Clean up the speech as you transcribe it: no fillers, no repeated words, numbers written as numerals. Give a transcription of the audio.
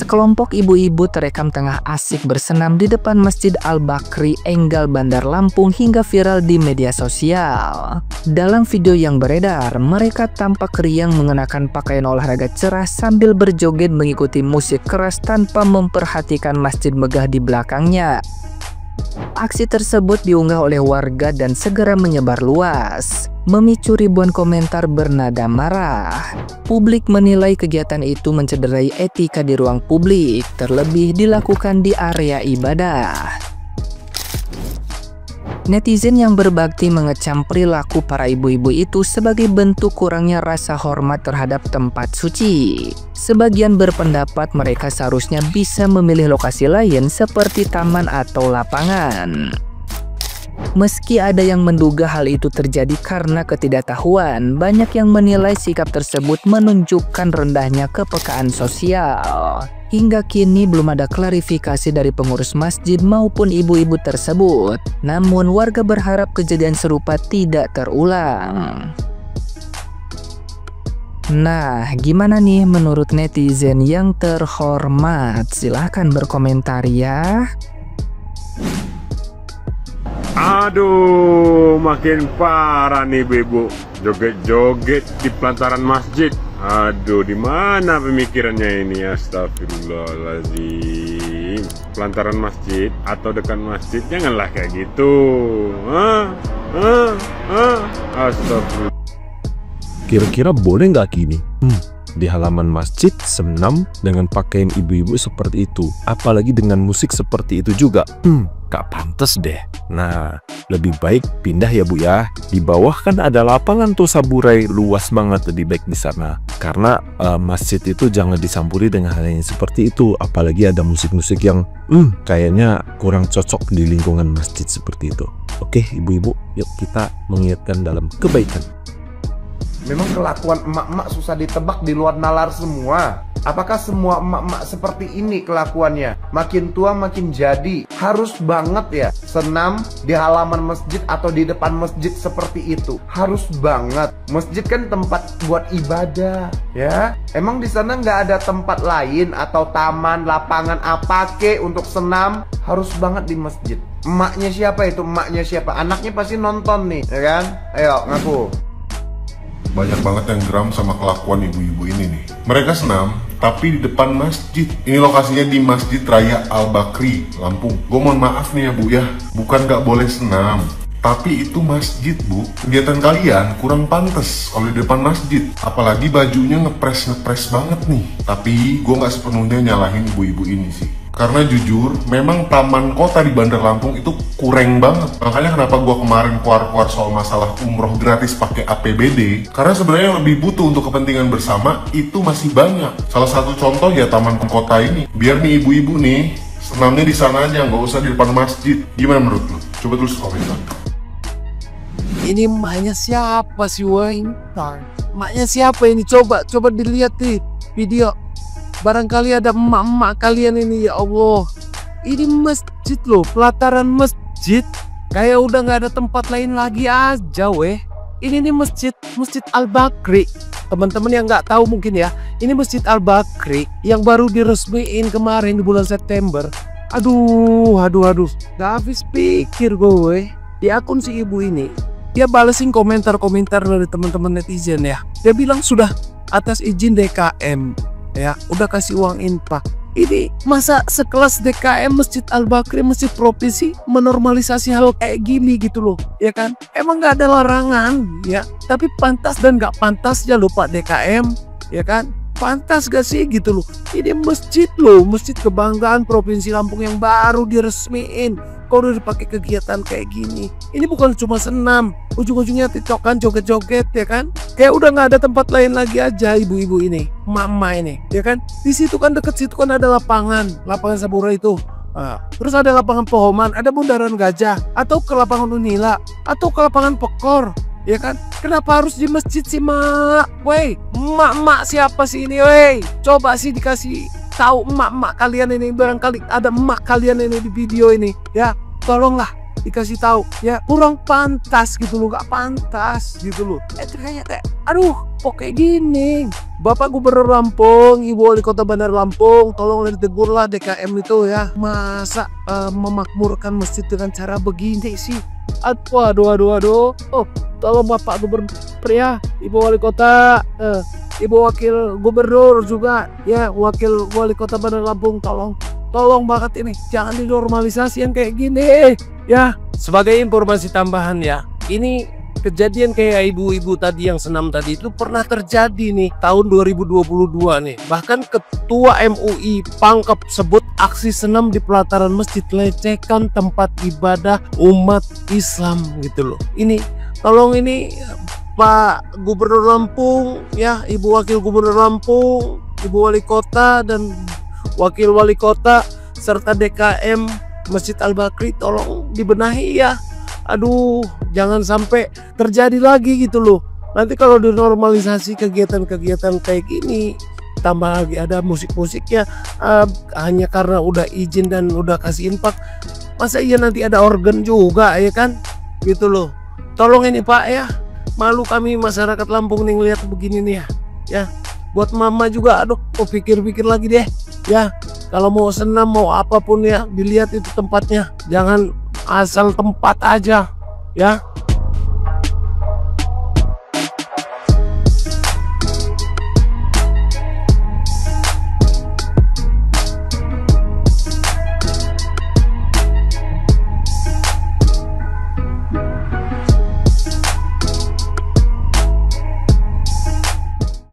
Sekelompok ibu-ibu terekam tengah asik bersenam di depan Masjid Al-Bakri, Enggal, Bandar Lampung hingga viral di media sosial. Dalam video yang beredar, mereka tampak riang mengenakan pakaian olahraga cerah sambil berjoget mengikuti musik keras tanpa memperhatikan masjid megah di belakangnya. Aksi tersebut diunggah oleh warga dan segera menyebar luas, memicu ribuan komentar bernada marah. Publik menilai kegiatan itu mencederai etika di ruang publik, terlebih dilakukan di area ibadah. Netizen yang berbakti mengecam perilaku para ibu-ibu itu sebagai bentuk kurangnya rasa hormat terhadap tempat suci. Sebagian berpendapat mereka seharusnya bisa memilih lokasi lain seperti taman atau lapangan. Meski ada yang menduga hal itu terjadi karena ketidaktahuan, banyak yang menilai sikap tersebut menunjukkan rendahnya kepekaan sosial. Hingga kini belum ada klarifikasi dari pengurus masjid maupun ibu-ibu tersebut. Namun warga berharap kejadian serupa tidak terulang. Nah, gimana nih menurut netizen yang terhormat? Silahkan berkomentar ya. Aduh, makin parah nih ibu-ibu. Joget-joget di pelantaran masjid. Aduh, di mana pemikirannya ini? Astagfirullahaladzim. Pelantaran masjid atau dekat masjid, janganlah kayak gitu. Astagfirullah. Kira-kira boleh nggak gini? Di halaman masjid senam dengan pakaian ibu-ibu seperti itu, apalagi dengan musik seperti itu juga. Gak pantas deh. Nah, lebih baik pindah ya Bu ya. Di bawah kan ada lapangan tuh Saburai, luas banget, lebih baik di sana. Karena masjid itu jangan dicampuri dengan hal yang seperti itu, apalagi ada musik-musik yang kayaknya kurang cocok di lingkungan masjid seperti itu. Oke, ibu-ibu, yuk kita mengingatkan dalam kebaikan. Memang kelakuan emak-emak susah ditebak, di luar nalar semua. Apakah semua emak-emak seperti ini kelakuannya? Makin tua makin jadi. Harus banget ya senam di halaman masjid atau di depan masjid seperti itu. Harus banget. Masjid kan tempat buat ibadah, ya. Emang di sana nggak ada tempat lain atau taman, lapangan apa ke untuk senam? Harus banget di masjid. Emaknya siapa itu? Emaknya siapa? Anaknya pasti nonton nih, ya kan? Ayo ngaku. Banyak banget yang geram sama kelakuan ibu-ibu ini nih. Mereka senam, tapi di depan masjid. Ini lokasinya di Masjid Raya Al-Bakri, Lampung. Gue mohon maaf nih ya Bu ya, bukan gak boleh senam, tapi itu masjid Bu. Kegiatan kalian kurang pantas kalau di depan masjid. Apalagi bajunya ngepres banget nih. Tapi gue gak sepenuhnya nyalahin ibu-ibu ini sih. Karena jujur, memang taman kota di Bandar Lampung itu kurang banget. Makanya kenapa gua kemarin keluar soal masalah umroh gratis pakai APBD. Karena sebenarnya yang lebih butuh untuk kepentingan bersama itu masih banyak. Salah satu contoh ya taman kota ini. Biar nih ibu-ibu nih, senamnya di sana aja, nggak usah di depan masjid. Gimana menurut lu? Coba tulis komentar. Ini emaknya siapa sih woy? Emaknya siapa ini? Coba dilihat di video. Barangkali ada emak-emak kalian ini, ya Allah. Ini masjid loh, pelataran masjid. Kayak udah nggak ada tempat lain lagi aja weh. Ini nih Masjid Al-Bakri. Teman-teman yang nggak tahu mungkin ya, ini Masjid Al-Bakri yang baru diresmiin kemarin di bulan September. Aduh. Gak habis pikir gue di akun si ibu ini. Dia balesin komentar-komentar dari teman-teman netizen ya. Dia bilang sudah atas izin DKM. Ya, udah kasih uang infak. Ini masa sekelas DKM Masjid Al-Bakri, Masjid Provinsi menormalisasi hal kayak gini gitu loh, ya kan? Emang nggak ada larangan, ya. Tapi pantas dan nggak pantas ya loh Pak DKM, ya kan? Pantas gak sih gitu loh. Ini masjid loh, masjid kebanggaan Provinsi Lampung yang baru diresmiin. Kok udah dipakai kegiatan kayak gini? Ini bukan cuma senam, ujung-ujungnya tiktokan, joget-joget, ya kan? Kayak udah nggak ada tempat lain lagi aja ibu-ibu ini, mama ini, ya kan? Di situ kan, deket situ kan ada lapangan Saburai itu. Terus ada lapangan Pohoman, ada bundaran gajah, atau ke lapangan Unila, atau ke lapangan Pekor, ya kan? Kenapa harus di masjid sih mak? Woi, emak-emak siapa sih ini? Woi, coba sih dikasih tahu emak-emak kalian ini, barangkali ada emak kalian ini di video ini, ya. Tolonglah dikasih tahu ya kurang pantas gitu loh, nggak pantas gitu loh. Kayak aduh kok kayak gini. Bapak Gubernur Lampung, Ibu Wali Kota Bandar Lampung, tolong ditegurlah DKM itu ya. Masa memakmurkan masjid dengan cara begini sih? Aduh. Oh, tolong Bapak Gubernur ya, Ibu Wali Kota, Ibu Wakil Gubernur juga ya, Wakil Wali Kota Bandar Lampung, tolong banget ini jangan dinormalisasi yang kayak gini ya. Sebagai informasi tambahan ya, ini kejadian kayak ibu-ibu tadi yang senam tadi itu pernah terjadi nih tahun 2022 nih. Bahkan Ketua MUI Pangkep sebut aksi senam di pelataran masjid lecehkan tempat ibadah umat Islam gitu loh. Ini tolong ini Pak Gubernur Lampung ya, Ibu Wakil Gubernur Lampung, Ibu Wali Kota dan Wakil Wali Kota serta DKM Masjid Al-Bakri, tolong dibenahi ya. Aduh, jangan sampai terjadi lagi gitu loh. Nanti kalau dinormalisasi kegiatan-kegiatan kayak gini, tambah lagi ada musik-musiknya, hanya karena udah izin dan udah kasih infak, masa iya nanti ada organ juga ya kan? Gitu loh. Tolong ini Pak ya, malu kami masyarakat Lampung nih ngeliat begini nih ya. Buat mama juga, aduh, pikir-pikir lagi deh ya. Kalau mau senam mau apapun ya, dilihat itu tempatnya, jangan asal tempat aja ya.